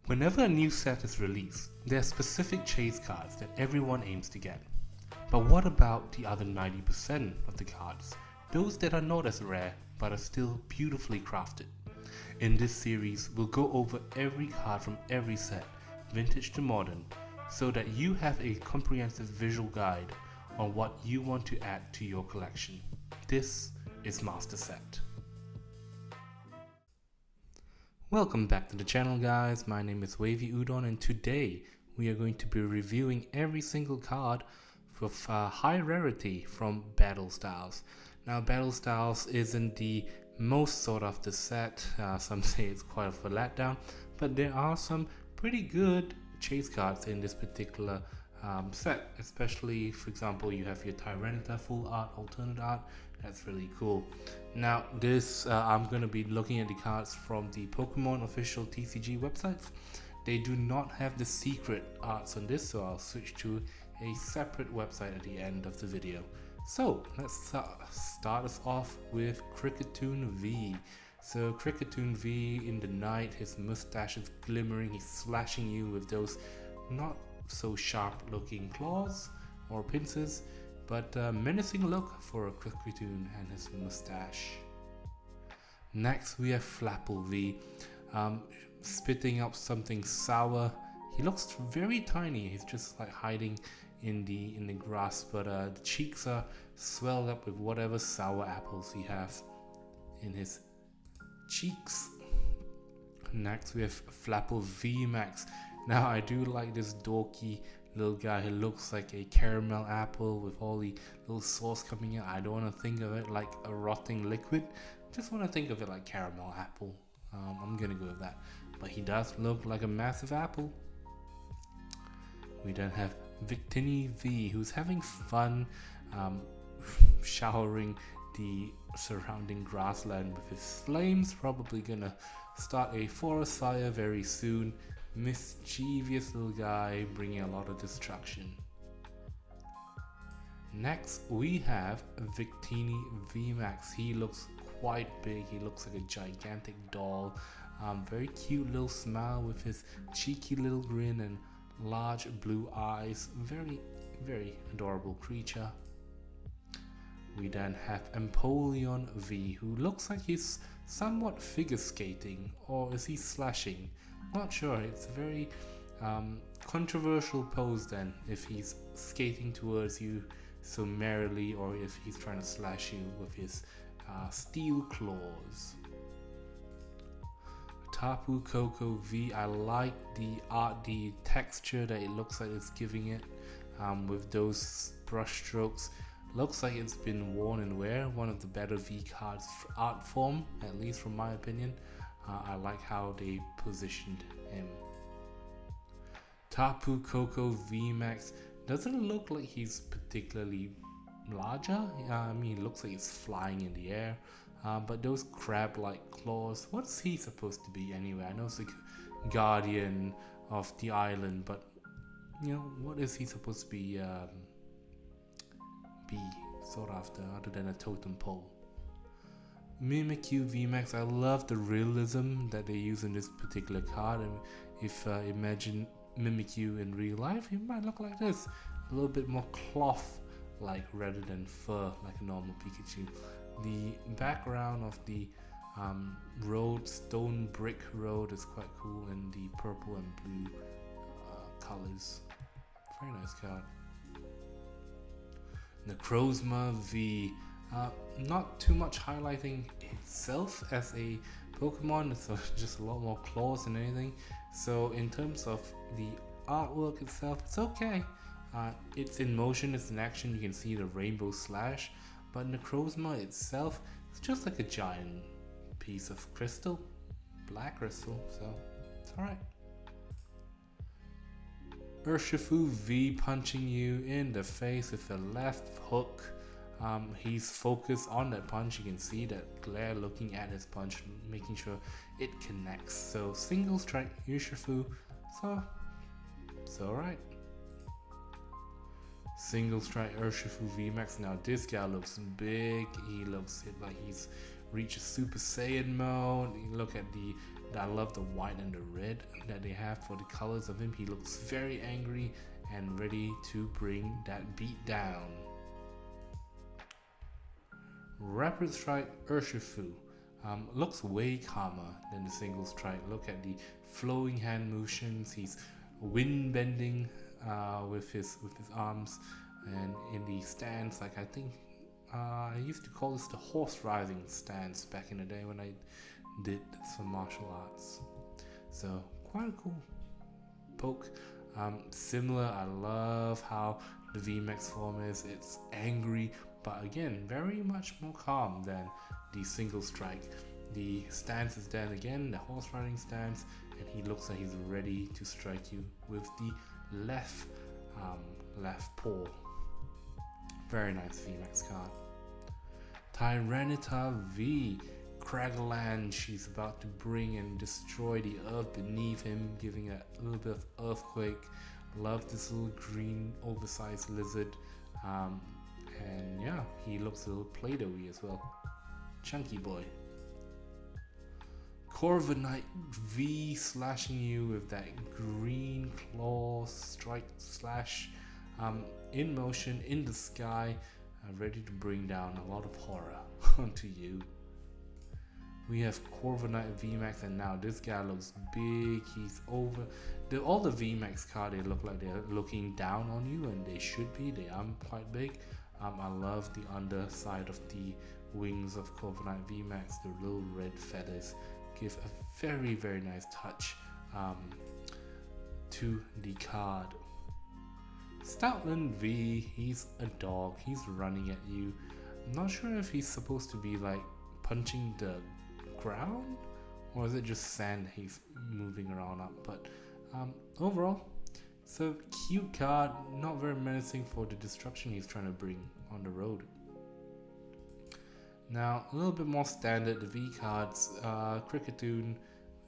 Whenever a new set is released, there are specific chase cards that everyone aims to get. But what about the other 90% of the cards? Those that are not as rare, but are still beautifully crafted. In this series, we'll go over every card from every set, vintage to modern, so that you have a comprehensive visual guide on what you want to add to your collection. This is Master Set. Welcome back to the channel, guys. My name is Wavy Udon, and today we are going to be reviewing every single card with high rarity from Battle Styles. Now, Battle Styles isn't the most sought after set. Some say it's quite of a letdown, but there are some pretty good chase cards in this particular set. Especially, for example, you have your Tyranitar full art, alternate art. That's really cool. Now, this I'm going to be looking at the cards from the Pokemon official TCG websites. They do not have the secret arts on this, so I'll switch to a separate website at the end of the video. So let's start us off with Victini V. So Victini V in the night, his mustache is glimmering, he's slashing you with those not so sharp looking claws or pincers, but menacing look for a Victini and his mustache. Next we have Flapple V, spitting up something sour. He looks very tiny, he's just like hiding in the grass, but the cheeks are swelled up with whatever sour apples he has in his cheeks. Next we have Flapple V Max. Now I do like this dorky little guy. He looks like a caramel apple with all the little sauce coming out. I don't want to think of it like a rotting liquid, just want to think of it like caramel apple. I'm gonna go with that, but he does look like a massive apple. We then have Victini V, who's having fun showering the surrounding grassland with his flames. Probably gonna start a forest fire very soon. Mischievous little guy, bringing a lot of destruction. Next we have Victini V Max. He looks quite big, he looks like a gigantic doll. Very cute little smile with his cheeky little grin and large blue eyes. Very, very adorable creature. We then have Empoleon V, who looks like he's somewhat figure skating, or is he slashing? Not sure. It's a very controversial pose then, if he's skating towards you so merrily or if he's trying to slash you with his steel claws. Tapu Koko V, I like the art, the texture that it looks like it's giving it with those brush strokes. Looks like it's been worn and wear, one of the better V cards art form, at least from my opinion. I like how they positioned him. Tapu Koko V Max doesn't look like he's particularly larger. I mean, it looks like he's flying in the air. But those crab-like claws, what's he supposed to be anyway? I know it's like guardian of the island, but you know, what is he supposed to be sought after other than a totem pole? Mimikyu V Max, I love the realism that they use in this particular card, and if imagine Mimikyu in real life, it might look like this, a little bit more cloth like rather than fur like a normal Pikachu. The background of the road, stone brick road, is quite cool, and the purple and blue colors. Very nice card. Necrozma V, not too much highlighting itself as a Pokemon, so just a lot more claws than anything. So in terms of the artwork itself, it's okay. It's in motion, it's in action, you can see the rainbow slash, but Necrozma itself is just like a giant piece of crystal, black crystal, so it's alright. Urshifu V punching you in the face with a left hook. He's focused on that punch. You can see that glare looking at his punch, making sure it connects. So single strike Urshifu, so it's alright. Single strike Urshifu V Max. Now this guy looks big. He looks like he's reached Super Saiyan mode. You look at the I love the white and the red that they have for the colors of him. He looks very angry and ready to bring that beat down. Rapid Strike Urshifu looks way calmer than the single strike. Look at the flowing hand motions. He's wind bending with his arms, and in the stance, like I think I used to call this the horse riding stance back in the day when I did some martial arts. So quite a cool poke. Similar, I love how the VMAX form is. It's angry, but again, very much more calm than the single strike. The stance is then again the horse riding stance, and he looks like he's ready to strike you with the left paw. Very nice VMAX card. Tyranitar V, Craggerland. She's about to bring and destroy the earth beneath him, giving a little bit of earthquake. Love this little green oversized lizard. And yeah, he looks a little Play-Doh-y as well. Chunky boy. Corvo V slashing you with that green claw strike slash in motion in the sky, ready to bring down a lot of horror onto you. We have Corvo VMAX, and now this guy looks big. He's over. All the VMAX cards, they look like they're looking down on you, and they should be. They are quite big. I love the underside of the wings of Corvo VMAX. The little red feathers give a very, very nice touch to the card. Stoutland V, he's a dog. He's running at you. I'm not sure if he's supposed to be like punching the ground, or is it just sand he's moving around up, but overall it's a cute card, not very menacing for the destruction he's trying to bring on the road. Now a little bit more standard, the V cards. Cricketoon,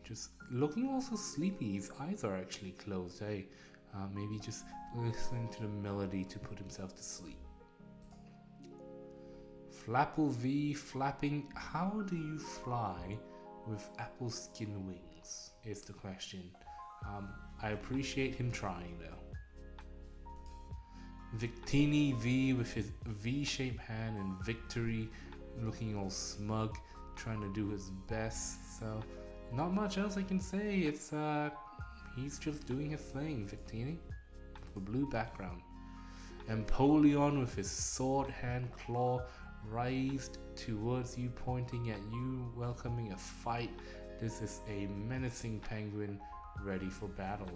just looking also sleepy. His eyes are actually closed. Hey, maybe just listening to the melody to put himself to sleep. Flapple V, flapping. How do you fly with apple skin wings is the question. I appreciate him trying though. Victini V with his V-shaped hand and victory, looking all smug, trying to do his best. So not much else I can say. It's he's just doing his thing. Victini with a blue background. Empoleon with his sword hand claw raised towards you, pointing at you, welcoming a fight. This is a menacing penguin ready for battle.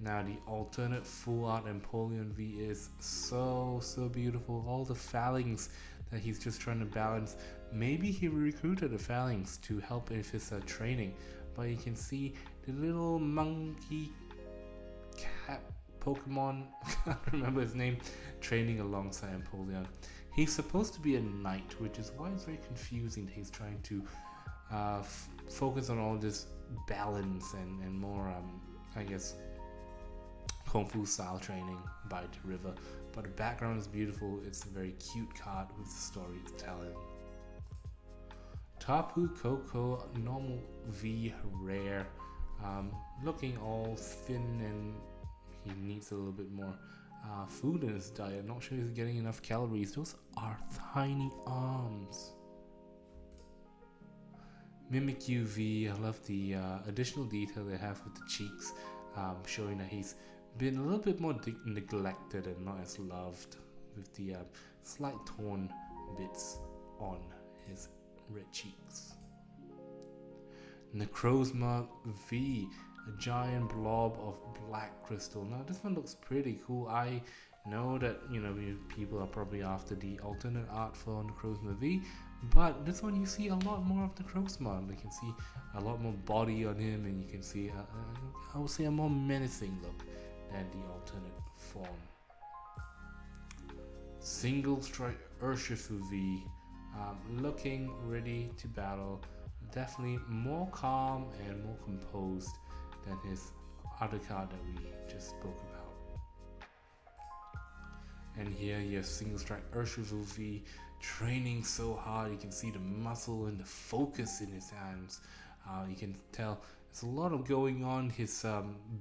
Now the alternate full art Empoleon V is so beautiful. All the phalanx that he's just trying to balance. Maybe he recruited the phalanx to help with his training, but you can see the little monkey cat Pokemon, I can't remember his name, training alongside Empoleon. He's supposed to be a knight, which is why it's very confusing that he's trying to focus on all this balance and more, I guess, Kung Fu style training by the river. But the background is beautiful. It's a very cute card with the story it's telling. Tapu Koko normal V rare, looking all thin, and he needs a little bit more food in his diet. Not sure he's getting enough calories. Those are tiny arms. Mimikyu V, I love the additional detail they have with the cheeks, showing that he's been a little bit more neglected and not as loved, with the slight torn bits on his red cheeks. Necrozma V, a giant blob of black crystal. Now this one looks pretty cool. I know that, you know, people are probably after the alternate art for Necrozma V, but this one you see a lot more of Necrozma. You can see a lot more body on him, and you can see I would say a more menacing look than the alternate form. Single strike Urshifu V, looking ready to battle. Definitely more calm and more composed than his other card that we just spoke about. And here you have Single Strike Urshifu V training so hard. You can see the muscle and the focus in his hands. You can tell there's a lot of going on. His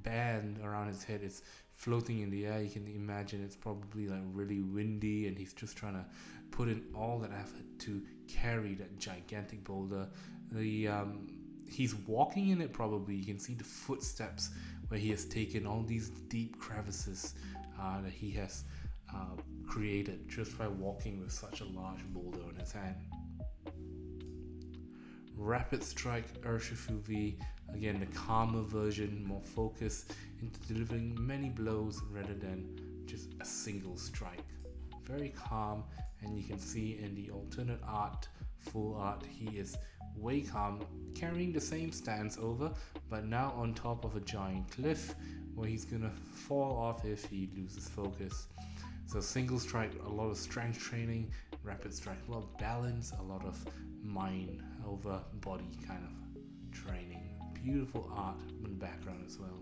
band around his head is floating in the air. You can imagine it's probably like really windy, and he's just trying to put in all that effort to carry that gigantic boulder. He's walking in it probably. You can see the footsteps where he has taken all these deep crevices that he has created just by walking with such a large boulder on his hand. Rapid Strike Urshifu V, again the calmer version, more focused into delivering many blows rather than just a single strike. Very calm, and you can see in the alternate art, full art, he is way calm, carrying the same stance over, but now on top of a giant cliff where he's gonna fall off if he loses focus. So single strike, a lot of strength training. Rapid strike, a lot of balance, a lot of mind over body kind of training. Beautiful art in the background as well.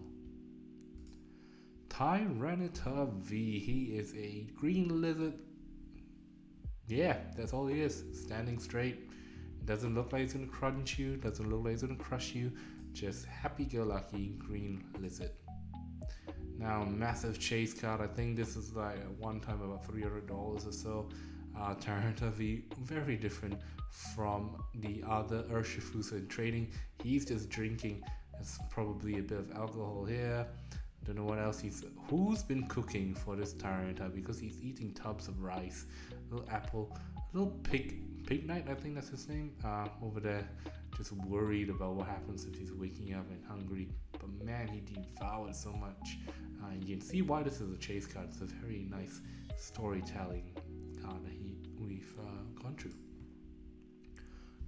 Tyranitar V, he is a green lizard. Yeah, that's all he is. Standing straight. Doesn't look like he's gonna crunch you, doesn't look like he's gonna crush you. Just happy-go-lucky green lizard. Now, massive chase card. I think this is like one time about $300 or so. Tyranitar V, very different from the other Urshifus in trading. He's just drinking. There's probably a bit of alcohol here. Don't know what else who's been cooking for this Tyranitar, because he's eating tubs of rice. A little apple, a little pig knight, I think that's his name, over there, just worried about what happens if he's waking up and hungry. But man, he devoured so much. You can see why this is a chase card. It's a very nice storytelling card that we've gone through.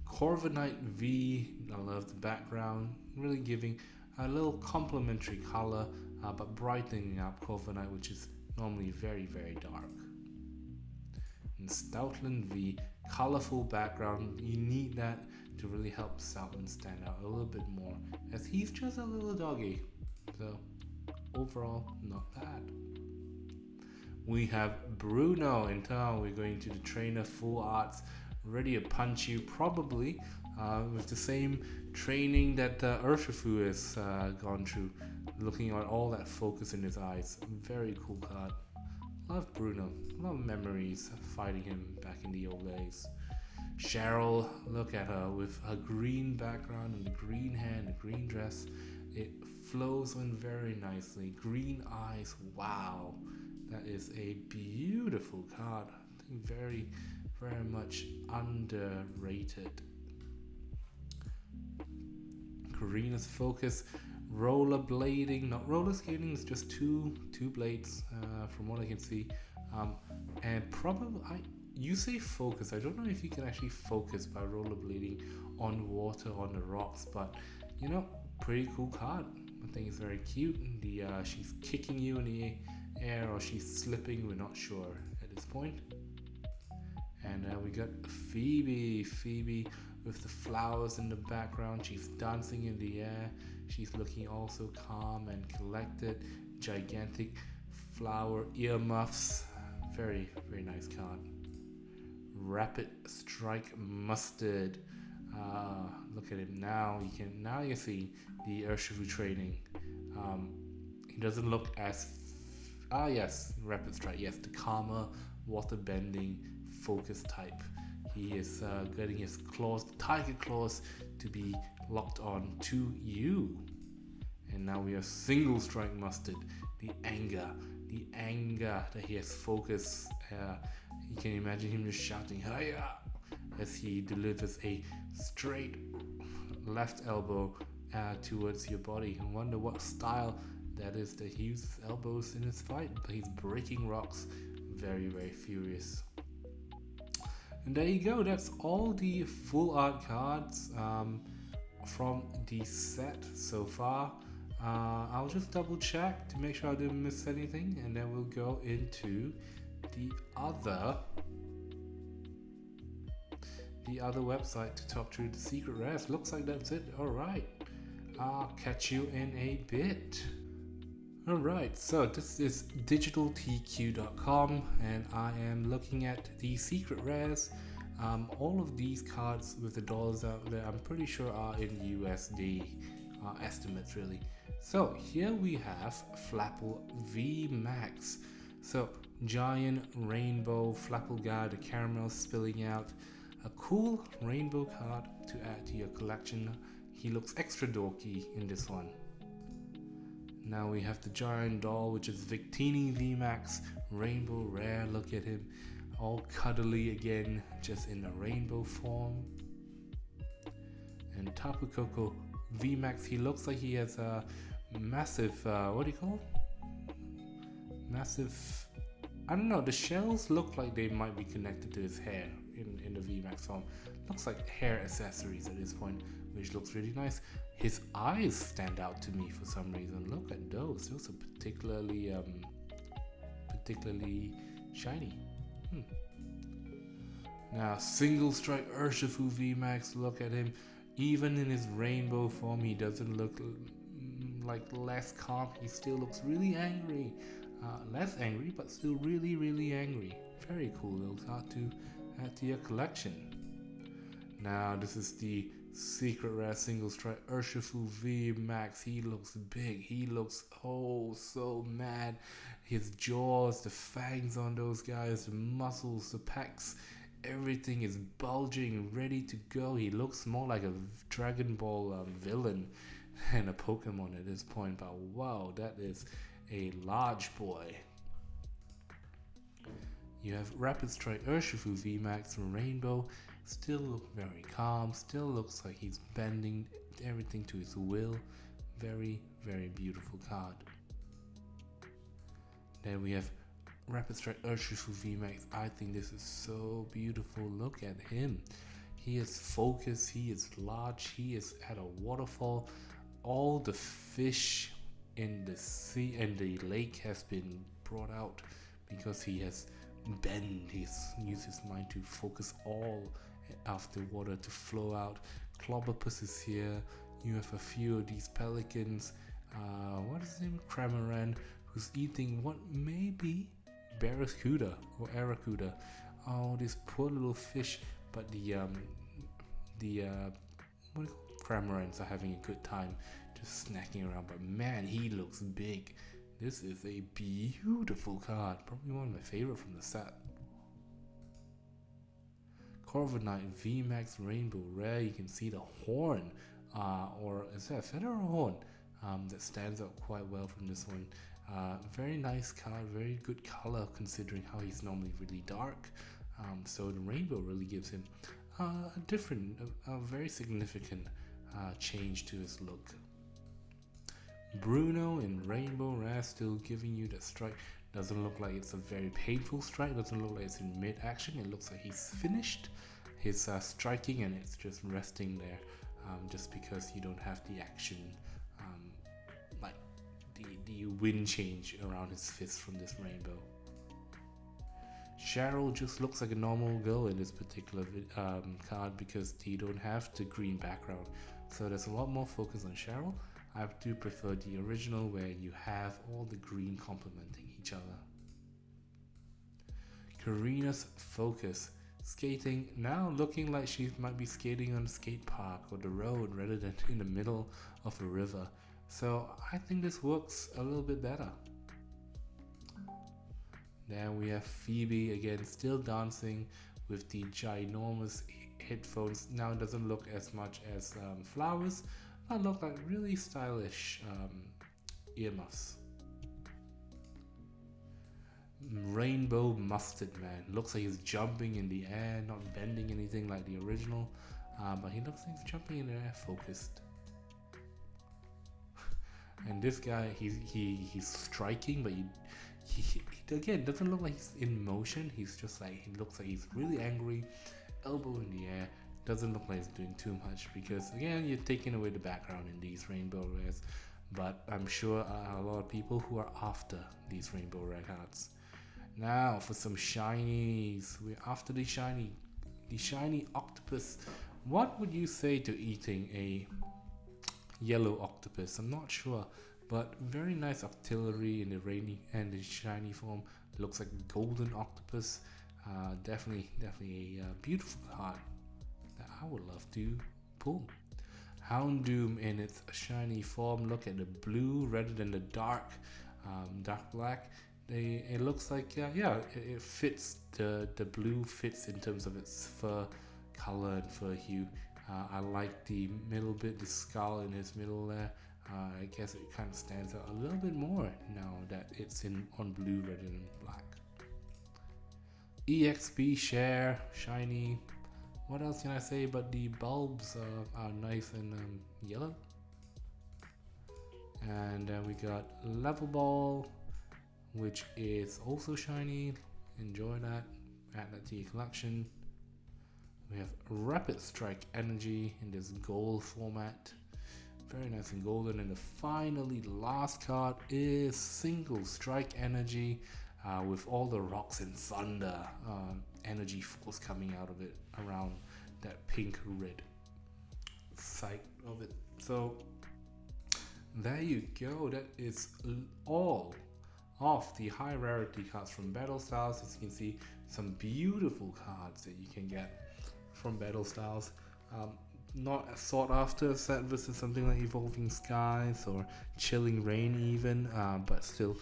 Corvo V, I love the background, really giving a little complementary color, but brightening up Corvo, which is normally very, very dark. And Stoutland V, colorful background. You need that to really help Stoutland stand out a little bit more, as he's just a little doggy. So overall, not bad. We have Bruno in town. We're going to the trainer, full arts, ready to punch you, probably with the same training that Urshifu has gone through, looking at all that focus in his eyes. Very cool card. Love Bruno. Love memories fighting him back in the old days. Cheryl, look at her with her green background and the green hair and the green dress. It flows in very nicely. Green eyes, wow. That is a beautiful card. I think very, very much underrated. Karina's focus, rollerblading, not roller skating, it's just two blades from what I can see. And probably, you say focus, I don't know if you can actually focus by rollerblading on water, on the rocks, but you know, pretty cool card. I think it's very cute. She's kicking you in the air, or she's slipping, we're not sure at this point. And we got Phoebe with the flowers in the background. She's dancing in the air. She's looking also calm and collected. Gigantic flower earmuffs. Very, very nice card. Rapid Strike Mustard. Look at him now. Now you see the Urshifu training. He doesn't look as yes, Rapid Strike. Yes, the calmer, water bending, focus type. He is getting his claws, tiger claws, to be locked on to you. And now we have Single Strike Mustard. The anger that he has focus. You can imagine him just shouting "Hiya!" as he delivers a straight left elbow towards your body. I wonder what style that is that he uses elbows in his fight, but he's breaking rocks. Very, very furious. And there you go, that's all the full art cards from the set so far. I'll just double check to make sure I didn't miss anything, and then we'll go into the other website to talk through the secret rares. Looks like that's it. Alright, I'll catch you in a bit. Alright, so this is digitaltq.com and I am looking at the secret rares. All of these cards with the dollars out there, I'm pretty sure are in USD estimates really. So here we have Flapple V Max. So giant rainbow Flapple guy, the caramel spilling out. A cool rainbow card to add to your collection. He looks extra dorky in this one. Now we have the giant doll, which is Victini V Max, rainbow rare. Look at him, all cuddly again, just in a rainbow form. And Tapu Koko V Max, he looks like he has a massive, what do you call? Massive, I don't know, the shells look like they might be connected to his hair in the V Max form. Looks like hair accessories at this point, which looks really nice. His eyes stand out to me for some reason. Look at those. Those are particularly shiny. Now, single strike Urshifu V Max. Look at him. Even in his rainbow form, he doesn't look like less calm. He still looks really angry. Less angry, but still really, really angry. Very cool little card to add to your collection. Now, this is the secret rare single strike Urshifu V Max. He looks big. He looks oh so mad. His jaws, the fangs on those guys, the muscles, the pecs, everything is bulging, ready to go. He looks more like a Dragon Ball villain than a Pokemon at this point. But wow, that is a large boy. You have Rapid Strike Urshifu V Max Rainbow. Still look very calm, still looks like he's bending everything to his will. Very, very beautiful card. Then we have Rapid Strike Urshifu V Max. I think this is so beautiful. Look at him. He is focused, he is large, he is at a waterfall. All the fish in the sea and the lake has been brought out because he has he's used his mind to focus all of the water to flow out. Clobberpuss is here. You have a few of these pelicans. What is his name? Cramoran, who's eating what may be Barracuda or Aracuda. Oh, this poor little fish. But the Cramorants are having a good time just snacking around. But man, he looks big. This is a beautiful card. Probably one of my favorite from the set. Corvo V Max Rainbow Rare. You can see the horn, or is that a feather or a horn? That stands out quite well from this one. Very nice card, very good color considering how he's normally really dark. So the rainbow really gives him a very significant change to his look. Bruno in Rainbow Rare, still giving you that strike. Doesn't look like it's a very painful strike, doesn't look like it's in mid-action. It looks like he's finished his striking and it's just resting there, just because you don't have the action, like the wind change around his fist from this rainbow. Cheryl just looks like a normal girl in this particular card because they don't have the green background. So there's a lot more focus on Cheryl. I do prefer the original where you have all the green complementing each other. Karina's focus. Skating, now looking like she might be skating on a skate park or the road rather than in the middle of a river. So I think this works a little bit better. Then we have Phoebe again, still dancing with the ginormous headphones. Now it doesn't look as much as Flowers, but look like really stylish earmuffs. Rainbow Mustard Man, looks like he's jumping in the air, not bending anything like the original, but he looks like he's jumping in the air focused. And this guy, he's striking, but he again doesn't look like he's in motion. He's just like, he looks like he's really angry, elbow in the air. Doesn't look like he's doing too much because again, you're taking away the background in these rainbow rares. But I'm sure a lot of people who are after these rainbow rare cards. Now for some shinies, we're after the shiny octopus. What would you say to eating a yellow octopus? I'm not sure, But very nice artillery in the rainy and the shiny form. Looks like golden octopus. Definitely a beautiful card that I would love to pull. Houndoom in its shiny form. Look at the blue rather than the dark black. It looks like it fits. The blue fits in terms of its fur color and fur hue. I like the middle bit, the skull in his middle there. I guess it kind of stands out a little bit more now that it's on blue rather than black. EXP share, shiny. What else can I say? But the bulbs are nice and yellow. And then we got Level Ball, which is also shiny. Enjoy that. Add that to your collection. We have Rapid Strike Energy in this gold format. Very nice and golden. And finally, the last card is Single Strike Energy with all the rocks and thunder energy force coming out of it around that pink red side of it. So there you go. That is all of the high rarity cards from Battle Styles. As you can see, some beautiful cards that you can get from Battle Styles. Not a sought after set versus something like Evolving Skies or Chilling Rain even, but still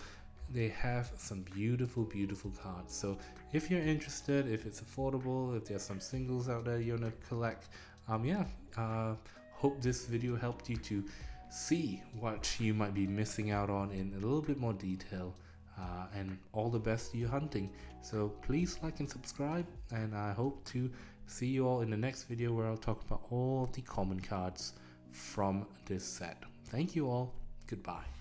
they have some beautiful cards. So if you're interested, if it's affordable, if there's some singles out there you want to collect, hope this video helped you to see what you might be missing out on in a little bit more detail, and all the best to you hunting. So please like and subscribe, and I hope to see you all in the next video where I'll talk about all of the common cards from this set. Thank you all. Goodbye.